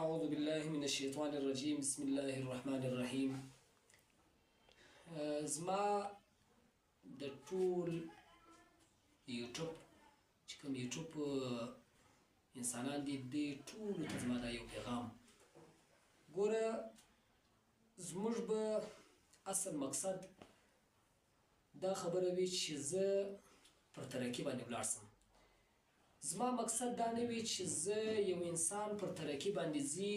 أعوذ بالله من الشيطان الرجيم بسم الله الرحمن الرحيم. زما د ټول یوټیوب چې کوم یوټیوب انسانان دي د ټولو ته زما دا یو پیغام ګوره زموږ به اصل مقصد دا خبره وي چې زه پر ترقي باندې ولاړ سم. زما مقصد دا نه وي چې زه یو انسان پر ترقي باندې ځي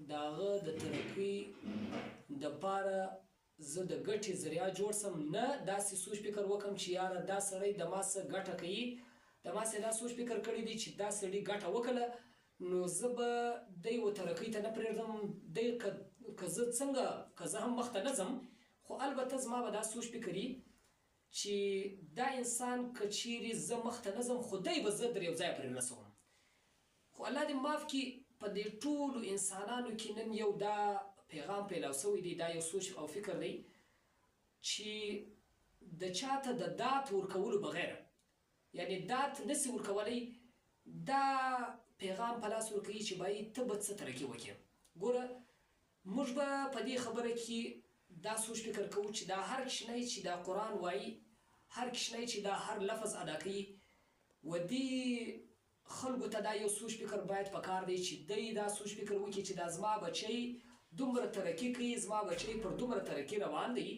د هغه د ترقي دپاره زه د ګټې ذریعه جوړ سم، نه داسې سوچ فکر وکړم چې یاره دا سړی د ما څه ګټه کوي، د ما څه دا سوچ فکر کړی دی چې دا سړي ګټه وکړه نو زه به دی و ترقۍ ته نه پرېږدم. دی که زه څنګه که زه هم مخته نه ځم، خو البته زما به دا سوچ فکر وي چې دا انسان که چیرې زه مخته نه ځم خو دی به زه در یو ځایه پرې رسوم. خو الله دې معاف کړي په دې ټولو انسانانو کې نن یو دا پیغام پیلاو شوی دی، دا یو سوچ او فکر دی چې د چاته د دات ورکولو بغیر، یعنی دات نسی ورکولی، دا پیغام په لاس ورکوي چې باید ته به څه ترقي وکړې. ګوره موږ به په دې خبره کې دا سوچ فکر کوو چې دا هر کشنی چې دا قرآن وایي، هر کشنی چې دا هر لفظ ادا کوي، و دې خلکو ته دا یو سوچ فکر باید پکار دی چې دی دا سوچ فکر وکړي چې دا زما بچی دومره ترقي کوي، زما بچی پر دومره ترقي روان دی،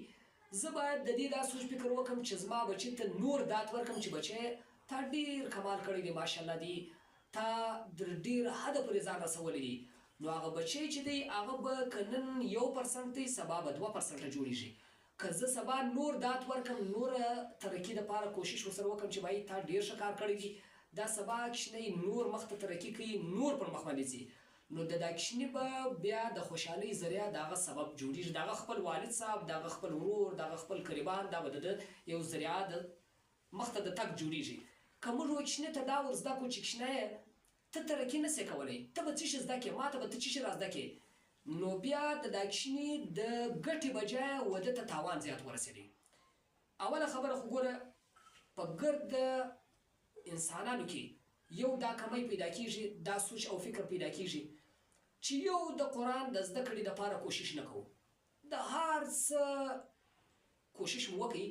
زه باید د دې دا سوچ فکر وکړم چې زما بچی ته نور دات ورکړم چې بچی تا ډېر کمال کړی دی، ماشاءالله دی، تا در ډېر حده پورې ځان رسولی دی. نو هغه بچی چې دی هغه به که نن 1% دی سبا به 2% جوړېږي. که زه سبا نور دات ورکړم، نوره ترقي دپاره کوشش ورسره وکړم چې باید تا ډېر ښه کار کړی دی، دا سبا کشنی نور مخته ترقي کوي، نور پر مخ باندې ځي، نو د دا کشني به بیا د خوشحالۍ ذریعه د هغه سبب جوړېږي، د هغه خپل والد صاحب، د هغه خپل ورور، د هغه خپل قریبان، دا به د یو ذریعه د مخته د تګ جوړېږي. که موږ و کشني ته دا ور زده کړو چې کشنیه ته ترقي نسې کولی، ته به څه شي زده کړې، ما ته به ته څه شي را زده کړې، نو بیا د دا کشني د ګټې بجایه و ده ته تاوان زیات ورسېدی. اوله خبره خو ګوره په ګرد انسانانو کې یو دا کمی پیدا کېږي، دا سوچ او فکر پیدا کېږي چې یو د قرآن د زده کړې دپاره کوشش نه کوو. د هر څه کوشش مو وکړئ،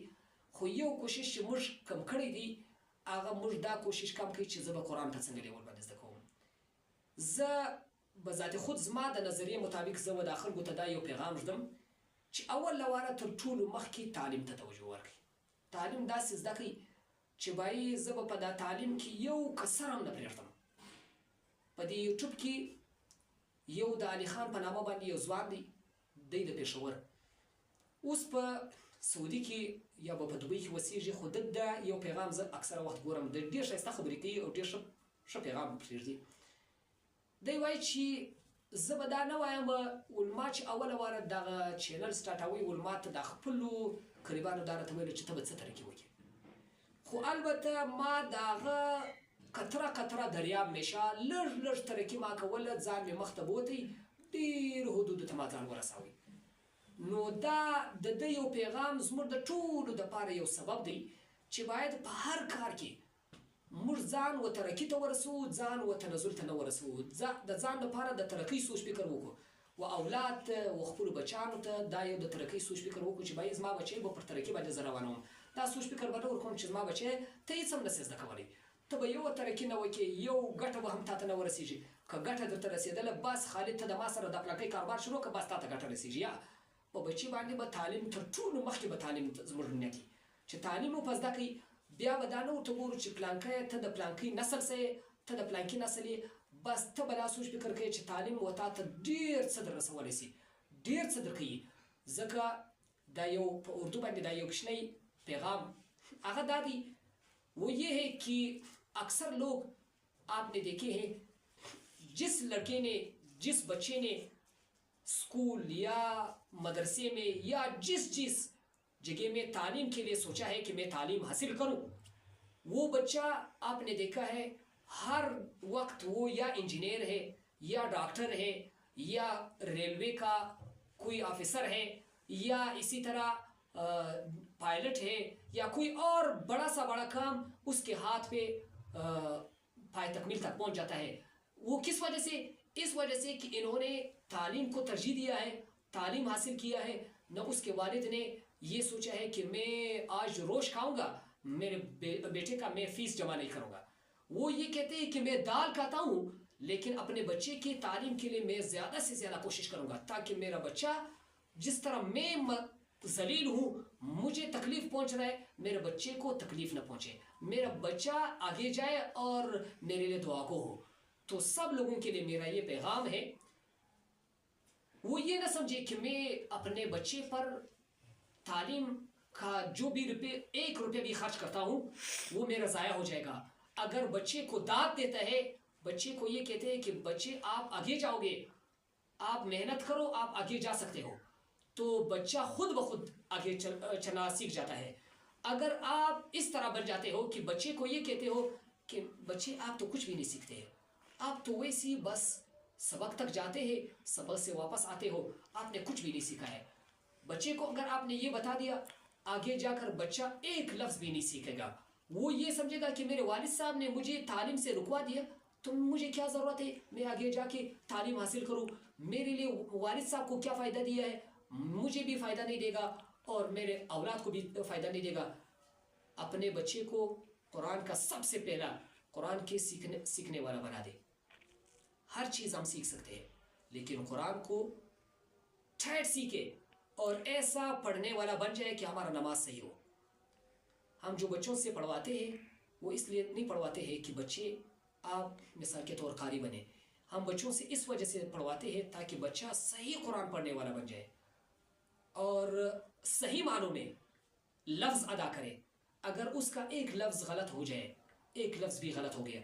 خو یو کوشش چې موږ کم کړی دی هغه موږ دا کوشش کم کوي چې زه به قرآن ته څنګه لیول باندې زده کوم. زه به ذات خود زما د نظریې مطابق زه به دا خلکو ته دا یو پیغام ږدم چې اول لواره تر ټولو مخکې تعلیم ته توجه ورکړئ. تعلیم داسې زده کړئ چې باید زه به په دا تعلیم کې یو کسر هم نه پرېږدم. په دې یوټیوب کې یو د علي خان په نامه باندې یو ځوان دی، دی د پېښور، اوس په سعودي کې یا به په دوبۍ کې اوسېږي، خو د یو پیغام زه اکثره وخت ګورم، د ډېر ښایسته خبرې کوي او ډېر ښه پیغام پرېږدي. دی وایي چې زه به دا نه وایم علما چې اوله واره دغه چینل سټارټوي، علما ته د خپلو قریبانو دا راته ویلو چې ته به څه ترقي وکړې، خو البته ما د هغه قطره قطره دریاب میشه لږ لږ ترقي ما کوله، ځان مې مخته بوتی، ډېر حدودو ته ما ځان ورسوي. نو دا د ده یو پیغام زموږ د ټولو دپاره یو سبب دی چې باید په هر کار کې موږ ځان و ترقي ته ورسوو، ځان و تنزل ته نه ورسوو، د ځان لپاره د ترقۍ سوچ فکر وکړو، و اولاد ته و خپلو بچیانو ته دا یو د ترقۍ سوچ فکر وکړو چې باید زما بچی به پر ترقي باندې زه روانوم. دا سوچ فکر به نه ورکوم چې زما بچی ته هېڅ هم نسې زده کولی، ته به یو ترقي نه وکړې، یو ګټه به هم تا ته نه ورسېږي. که ګټه درته رسېدله بس خالد ته د ما سره د پلانکۍ کاروبار شروع کړه، بس تا ته ګټه رسېږي. یا په بچي باندې به تعلیم تر ټولو مخکې به تعلیم زموږ نیت وي چې تعلیم مو په زده کوي، بیا به دا نه ورته ګورو چې پلانکی ته د پلانکۍ نسل څه یې، ته د پلانکي نسل یې، بس ته به دا سوچ فکر کوې چې تعلیم و تا ته ډېر څه در رسولی سي، ډېر څه در کوي. ځکه دا یو په اردو باندې دا یو کوچنی پیغام هغه دا دی، وہ یہ ہے کہ اکثر لوگ آپ نے دیکھے ہیں جس لڑکے نے، جس بچے نے اسکول یا مدرسے میں یا جس جگہ میں تعلیم کے لیے سوچا ہے کہ میں تعلیم حاصل کروں، وہ بچہ آپ نے دیکھا ہے ہر وقت وہ یا انجینئر ہے یا ڈاکٹر ہے یا ریلوے کا کوئی آفیسر ہے یا اسی طرح پائلٹ ہے یا کوئی اور بڑا سا بڑا کام اس کے ہاتھ پہ پائے تکمیل تک پہنچ جاتا ہے. وہ کس وجہ سے؟ اس وجہ سے کہ انہوں نے تعلیم کو ترجیح دیا ہے، تعلیم حاصل کیا ہے، نہ اس کے والد نے یہ سوچا ہے کہ میں آج روش کھاؤں گا، میرے بیٹے کا میں فیس جمع نہیں کروں گا. وہ یہ کہتے ہیں کہ میں دال کھاتا ہوں لیکن اپنے بچے کی تعلیم کے لیے میں زیادہ سے زیادہ کوشش کروں گا تاکہ میرا بچہ جس طرح میں ذلیل ہوں، مجھے تکلیف پہنچ رہا ہے، میرے بچے کو تکلیف نہ پہنچے، میرا بچہ آگے جائے اور میرے لیے دعا کو ہو. تو سب لوگوں کے لیے میرا یہ پیغام ہے، وہ یہ نہ سمجھے کہ میں اپنے بچے پر تعلیم کا جو بھی ایک روپے بھی خرچ کرتا ہوں وہ میرا ضائع ہو جائے گا. اگر بچے کو داد دیتا ہے، بچے کو یہ کہتے ہیں کہ بچے آپ آگے جاؤ گے، آپ محنت کرو، آپ آگے جا سکتے ہو، تو بچہ خود بخود آگے چلنا سیکھ جاتا ہے. اگر آپ اس طرح بن جاتے ہو کہ بچے کو یہ کہتے ہو کہ بچے آپ تو کچھ بھی نہیں سیکھتے ہیں، آپ تو ویسی بس سبق تک جاتے ہیں، سبق سے واپس آتے ہو، آپ نے کچھ بھی نہیں سیکھا ہے. بچے کو اگر آپ نے یہ بتا دیا، آگے جا کر بچہ ایک لفظ بھی نہیں سیکھے گا. وہ یہ سمجھے گا کہ میرے والد صاحب نے مجھے تعلیم سے رکوا دیا، تو مجھے کیا ضرورت ہے میں آگے جا کے تعلیم حاصل کروں، میرے لیے والد صاحب کو کیا فائدہ دیا ہے، مجھے بھی فائدہ نہیں دے گا اور میرے اولاد کو بھی فائدہ نہیں دے گا. اپنے بچے کو قرآن کا سب سے پہلا قرآن کے سیکھنے والا بنا دے. ہر چیز ہم سیکھ سکتے ہیں لیکن قرآن کو ٹھیٹ سیکھے اور ایسا پڑھنے والا بن جائے کہ ہمارا نماز صحیح ہو. ہم جو بچوں سے پڑھواتے ہیں وہ اس لیے نہیں پڑھواتے ہیں کہ بچے آپ مثال کے طور قاری بنے. ہم بچوں سے اس وجہ سے پڑھواتے ہیں تاکہ بچہ صحیح قرآن پڑھنے والا بن جائے اور صحیح معنوں میں لفظ ادا کرے. اگر اس کا ایک لفظ غلط ہو جائے، ایک لفظ بھی غلط ہو گیا،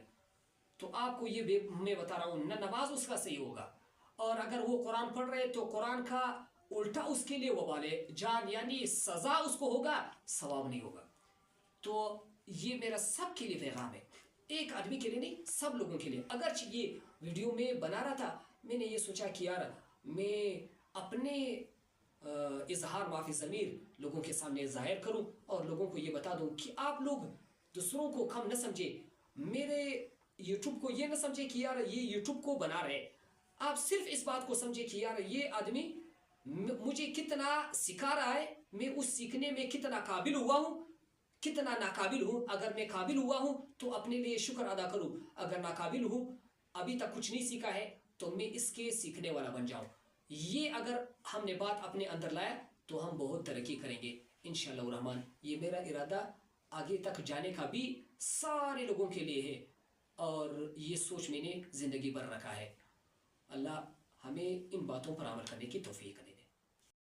تو آپ کو یہ میں بتا رہا ہوں نہ نماز اس کا صحیح ہوگا، اور اگر وہ قرآن پڑھ رہے تو قرآن کا الٹا اس کے لیے وبال جان یعنی سزا اس کو ہوگا، ثواب نہیں ہوگا. تو یہ میرا سب کے لیے پیغام ہے، ایک آدمی کے لیے نہیں، سب لوگوں کے لیے. اگرچہ یہ ویڈیو میں بنا رہا تھا، میں نے یہ سوچا کہ یار میں اپنے اظہار معافی ضمیر لوگوں کے سامنے ظاہر کروں اور لوگوں کو یہ بتا دوں کہ آپ لوگ دوسروں کو کم نہ سمجھے، میرے یوٹیوب کو یہ نہ سمجھے کہ یار یہ یوٹیوب کو بنا رہے، آپ صرف اس بات کو سمجھے کہ یار یہ آدمی مجھے کتنا سکھا رہا ہے، میں اس سیکھنے میں کتنا قابل ہوا ہوں، کتنا ناقابل ہوں. اگر میں قابل ہوا ہوں تو اپنے لیے شکر ادا کروں، اگر ناقابل ہوں، ابھی تک کچھ نہیں سیکھا ہے، تو میں اس کے سیکھنے والا بن جاؤں. یہ اگر ہم نے بات اپنے اندر لایا تو ہم بہت ترقی کریں گے انشاءاللہ الرحمن. یہ میرا ارادہ آگے تک جانے کا بھی سارے لوگوں کے لیے ہے اور یہ سوچ میں نے زندگی بھر رکھا ہے. اللہ ہمیں ان باتوں پر عمل کرنے کی توفیق دے.